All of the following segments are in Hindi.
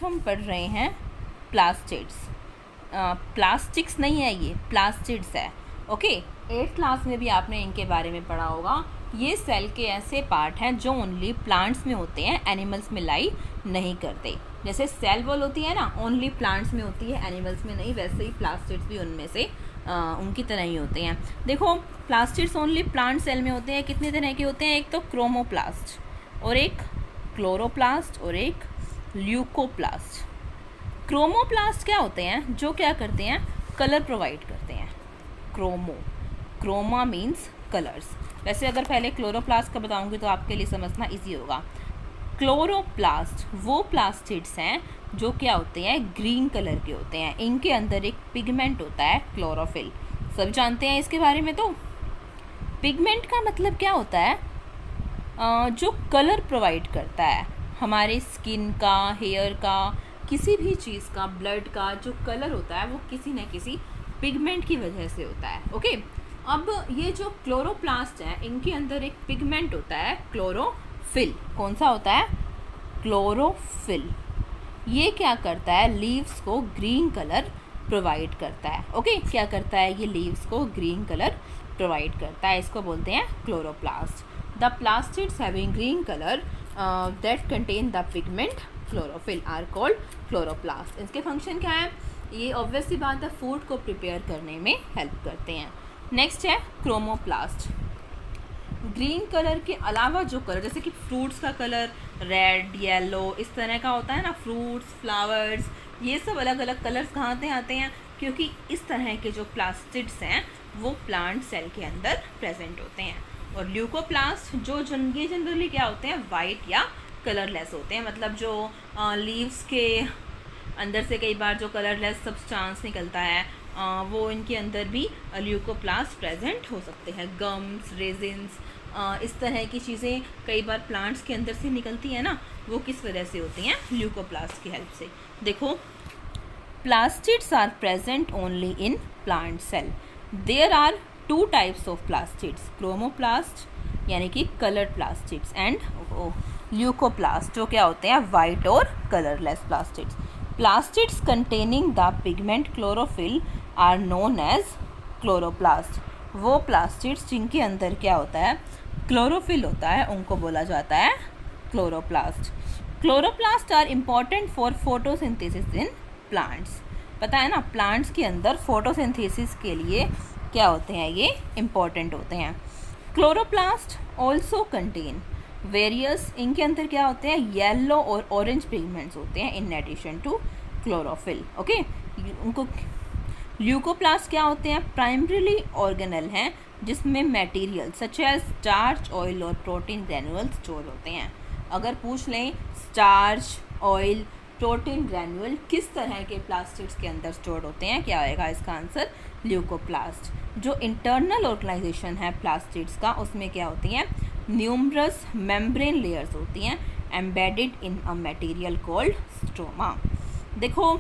नेक्स्ट हम पढ़ रहे हैं प्लास्टिड्स। प्लास्टिक्स नहीं है, ये प्लास्टिड्स है। ओके, 8th क्लास में भी आपने इनके बारे में पढ़ा होगा। ये सेल के ऐसे पार्ट हैं जो ओनली प्लांट्स में होते हैं, एनिमल्स में लाई नहीं करते। जैसे सेल वॉल होती है ना, ओनली प्लांट्स में होती है, एनिमल्स में नहीं, वैसे ही प्लास्टिड्स भी उनमें से उनकी तरह ही होते हैं। देखो, प्लास्टिड्स ओनली प्लांट सेल में होते हैं। कितने तरह के होते हैं? एक तो क्रोमोप्लास्ट और एक क्लोरोप्लास्ट और एक ल्यूकोप्लास्ट। क्रोमोप्लास्ट क्या होते हैं? जो क्या करते हैं? कलर प्रोवाइड करते हैं। Chroma means colours. वैसे अगर पहले क्लोरोप्लास्ट का बताऊंगी तो आपके लिए समझना इजी होगा। क्लोरोप्लास्ट वो प्लास्टिड्स हैं जो क्या होते हैं? ग्रीन कलर के होते हैं। इनके अंदर एक पिगमेंट होता है, क्लोरोफिल। सब जानते हैं इसके बारे में। तो पिगमेंट का मतलब क्या होता है? जो कलर प्रोवाइड करता है हमारे स्किन का, हेयर का, किसी भी चीज़ का, ब्लड का जो कलर होता है वो किसी न किसी पिगमेंट की वजह से होता है। ओके, अब ये जो क्लोरोप्लास्ट है इनके अंदर एक पिगमेंट होता है, क्लोरोफिल। कौन सा होता है? क्लोरोफिल। ये क्या करता है? लीव्स को ग्रीन कलर प्रोवाइड करता है। ओके, क्या करता है? ये लीव्स को ग्रीन कलर प्रोवाइड करता है। इसको बोलते हैं chloroplast. The plastids having green colour that contain the pigment chlorophyll are called chloroplast. इसके फंक्शन क्या है? ये ऑब्वियस सी बात है, फूड को प्रिपेयर करने में हेल्प करते हैं। नेक्स्ट है क्रोमोप्लास्ट। ग्रीन कलर के अलावा जो कलर, जैसे कि फ्रूट्स का कलर रेड, येलो, इस तरह का होता है ना, फ्रूट्स, फ्लावर्स, ये सब अलग अलग कलर्स कहाँ से आते हैं? क्योंकि इस तरह के जो प्लास्टिड्स हैं वो प्लांट सेल के अंदर प्रेजेंट होते हैं। और ल्यूकोप्लास्ट ये जनरली क्या होते हैं? वाइट या कलरलेस होते हैं। मतलब जो लीव्स के अंदर से कई बार जो कलरलेस सब्सटेंस निकलता है वो इनके अंदर भी ल्यूकोप्लास्ट प्रेजेंट हो सकते हैं। गम्स, रेजिन्स, इस तरह की चीज़ें कई बार प्लांट्स के अंदर से निकलती है ना, वो किस वजह से होती हैं? ल्यूकोप्लास्ट की हेल्प से। देखो, plastids are present only in plant cell. There are 2 types of plastids, chromoplast यानी कि कलर्ड प्लास्टिड्स एंड ल्यूकोप्लास्ट जो क्या होते हैं? वाइट और colourless plastids. Plastids containing the pigment chlorophyll are known as chloroplast. वो प्लास्टिड्स जिनके अंदर क्या होता है? क्लोरोफिल होता है, उनको बोला जाता है chloroplast. Chloroplast are important for photosynthesis in plants. पता है ना, प्लांट्स के अंदर फोटोसिंथेसिस के लिए क्या होते हैं? ये इम्पॉर्टेंट होते हैं। क्लोरोप्लास्ट ऑल्सो कंटेन वेरियस, इनके अंदर क्या होते हैं? येलो और ऑरेंज पिगमेंट्स होते हैं in addition to chlorophyll. Okay, उनको ल्यूकोप्लास्ट क्या होते हैं? प्राइमरीली ऑर्गेनल हैं जिसमें material such as starch, oil और प्रोटीन ग्रैन्युअल स्टोर होते हैं। अगर पूछ लें स्टार्च, ऑयल, प्रोटीन ग्रैन्युअल किस तरह के प्लास्टिड्स के अंदर स्टोर होते हैं, क्या आएगा इसका आंसर? ल्यूकोप्लास्ट। जो इंटरनल ऑर्गेनाइजेशन है प्लास्टिड्स का, उसमें क्या होती हैं? न्यूमरस मेम्ब्रेन लेयर्स होती हैं embedded in a material called stroma. देखो,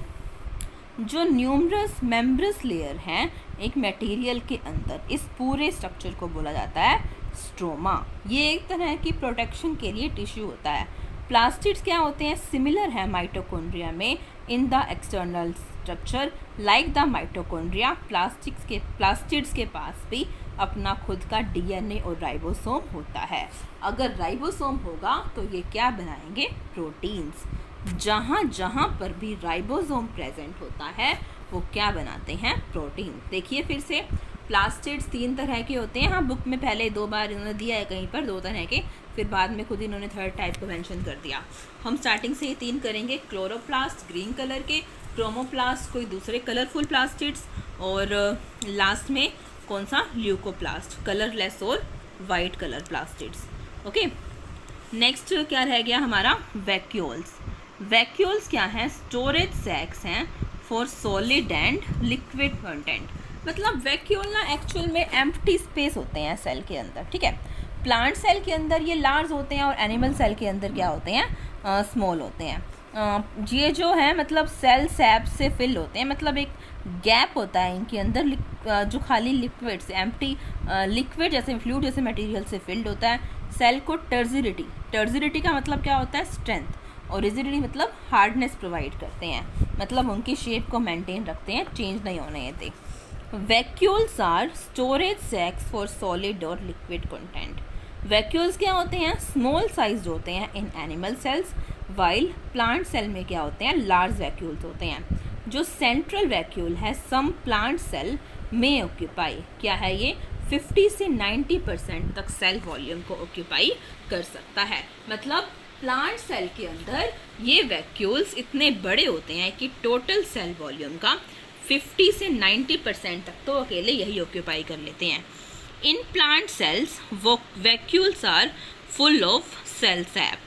जो न्यूमरस मेम्ब्रेस लेयर हैं एक मटेरियल के अंदर, इस पूरे स्ट्रक्चर को बोला जाता है स्ट्रोमा। ये एक तरह की प्रोटेक्शन के लिए टिश्यू होता है। प्लास्टिड्स क्या होते हैं? सिमिलर है माइटोकॉन्ड्रिया में in the external structure like the mitochondria. Plastids के पास भी अपना खुद का डीएनए और राइबोसोम होता है। अगर राइबोसोम होगा तो ये क्या बनाएंगे? प्रोटीन्स। जहाँ जहाँ पर भी राइबोसोम प्रेजेंट होता है वो क्या बनाते हैं? प्रोटीन। देखिए फिर से, प्लास्टिड्स 3 तरह के होते हैं। हाँ, बुक में पहले 2 बार इन्होंने दिया है कहीं पर 2 तरह के, फिर बाद में खुद इन्होंने 3rd टाइप को मेंशन कर दिया। हम स्टार्टिंग से ही 3 करेंगे। क्लोरोप्लास्ट ग्रीन कलर के, क्रोमोप्लास्ट कोई दूसरे कलरफुल प्लास्टिड्स, और लास्ट में कौन सा? ल्यूकोप्लास्ट, कलरलेस और white colour plastids. Okay, next क्या रह गया हमारा? वैक्यूल्स। वैक्यूल्स क्या हैं? स्टोरेज सैक्स हैं for solid and liquid content. मतलब वैक्यूल ना एक्चुअल में एम्प्टी स्पेस होते हैं सेल के अंदर, ठीक है। प्लांट सेल के अंदर ये लार्ज होते हैं और एनिमल सेल के अंदर क्या होते हैं? स्मॉल होते हैं। ये जो है मतलब सेल सैप से फिल होते हैं, मतलब एक गैप होता है इनके अंदर जो खाली लिक्विड से, एम्प्टी लिक्विड जैसे फ्लूइड जैसे मटेरियल से फिल्ड होता है। सेल को टर्जिडिटी का मतलब क्या होता है? स्ट्रेंथ। और रिजिडिटी मतलब हार्डनेस प्रोवाइड करते हैं, मतलब उनकी शेप को मेंटेन रखते हैं, चेंज नहीं होने देते। Vacuoles are storage sacs for solid और लिक्विड कंटेंट। वैक्यूल्स क्या होते हैं? स्मॉल साइज होते हैं in animal cells, while plant cell में क्या होते हैं? लार्ज वैक्यूल्स होते हैं। जो सेंट्रल वैक्यूल है सम प्लांट सेल में ऑक्यूपाई, क्या है ये? 50 से 90% तक सेल वॉल्यूम को ऑक्यूपाई कर सकता है। मतलब प्लांट सेल के अंदर ये वैक्यूल्स इतने बड़े होते हैं कि टोटल सेल वॉल्यूम का 50 से 90% तक तो अकेले यही ऑक्यूपाई कर लेते हैं। इन प्लांट सेल्स वो vacuoles are full of cell sap.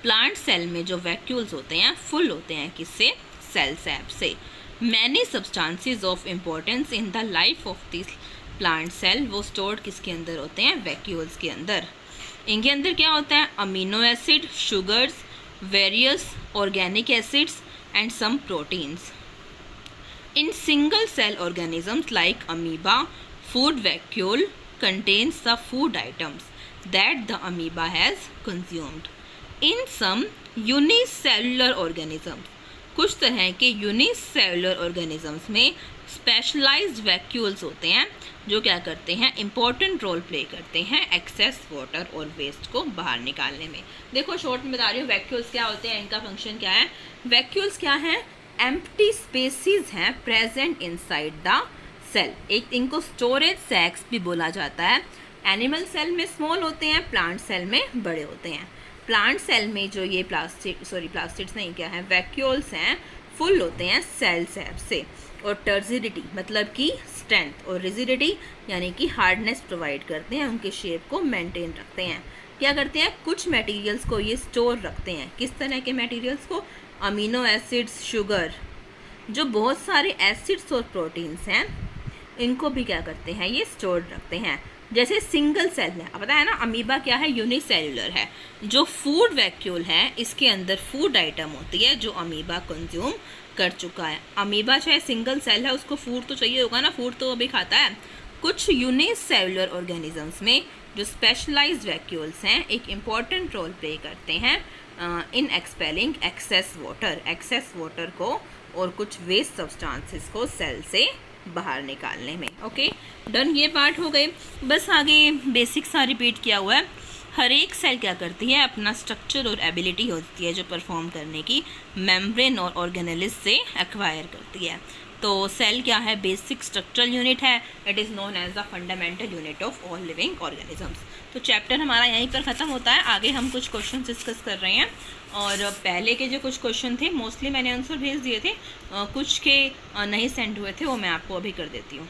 Plant cell में जो वैक्यूल्स होते हैं फुल होते हैं किससे? सेल सैप से। Many substances of importance in the life of this plant cell वो स्टोर्ड किसके अंदर होते हैं? वैक्यूल्स के अंदर। इनके अंदर क्या होता है? Amino acid, sugars, various organic acids and some proteins. In single cell organisms like amoeba, food vacuole contains the food items that the amoeba has consumed. In some unicellular organisms, कुछ तरह के यूनिसेलुलर ऑर्गेनिजम्स में स्पेशलाइज्ड वैक्यूल्स होते हैं जो क्या करते हैं? इंपॉर्टेंट रोल प्ले करते हैं एक्सेस वाटर और वेस्ट को बाहर निकालने में। देखो शॉर्ट में बता रही हूँ वैक्यूल्स क्या होते हैं, इनका फंक्शन क्या है। वैक्यूल्स क्या हैं? एम्प्टी स्पेसिस हैं प्रेजेंट इनसाइड द सेल। एक इनको स्टोरेज सैक्स भी बोला जाता है। एनिमल सेल में स्मॉल होते हैं, प्लांट सेल में बड़े होते हैं। प्लांट सेल में जो ये प्लास्टिड्स नहीं क्या है, वैक्यूल्स हैं, फुल होते हैं सेल सैप से। और टर्जिडिटी मतलब कि स्ट्रेंथ, और रिजिडिटी यानी कि हार्डनेस प्रोवाइड करते हैं, उनके शेप को मेंटेन रखते हैं। क्या करते हैं? कुछ मटेरियल्स को ये स्टोर रखते हैं। किस तरह के मटेरियल्स को? अमीनो एसिड्स, शुगर, जो बहुत सारे एसिड्स और प्रोटीन्स हैं इनको भी क्या करते हैं? ये स्टोर रखते हैं। जैसे सिंगल सेल में पता है ना, अमीबा क्या है? यूनिसेलुलर है। जो फूड वैक्यूल है इसके अंदर फूड आइटम होती है जो अमीबा कंज्यूम कर चुका है। अमीबा चाहे सिंगल सेल है, उसको फूड तो चाहिए होगा ना, फूड तो वो भी खाता है। कुछ यूनिसेलुलर ऑर्गेनिजम्स में जो स्पेशलाइज्ड वैक्यूल्स हैं एक इम्पॉर्टेंट रोल प्ले करते हैं इन एक्सपेलिंग एक्सेस वाटर को और कुछ वेस्ट सब्सटेंसेस को सेल से बाहर निकालने में। ओके डन, ये पार्ट हो गए। बस आगे बेसिक सा रिपीट किया हुआ है। हर एक सेल क्या करती है? अपना स्ट्रक्चर और एबिलिटी होती है जो परफॉर्म करने की मेम्ब्रेन और ऑर्गेनेलिस से एक्वायर करती है। तो सेल क्या है? बेसिक स्ट्रक्चरल यूनिट है। It is known as the fundamental unit of all living organisms. तो चैप्टर हमारा यहीं पर ख़त्म होता है। आगे हम कुछ क्वेश्चन डिस्कस कर रहे हैं और पहले के जो कुछ क्वेश्चन थे मोस्टली मैंने आंसर भेज दिए थे, कुछ के नहीं सेंड हुए थे, वो मैं आपको अभी कर देती हूँ।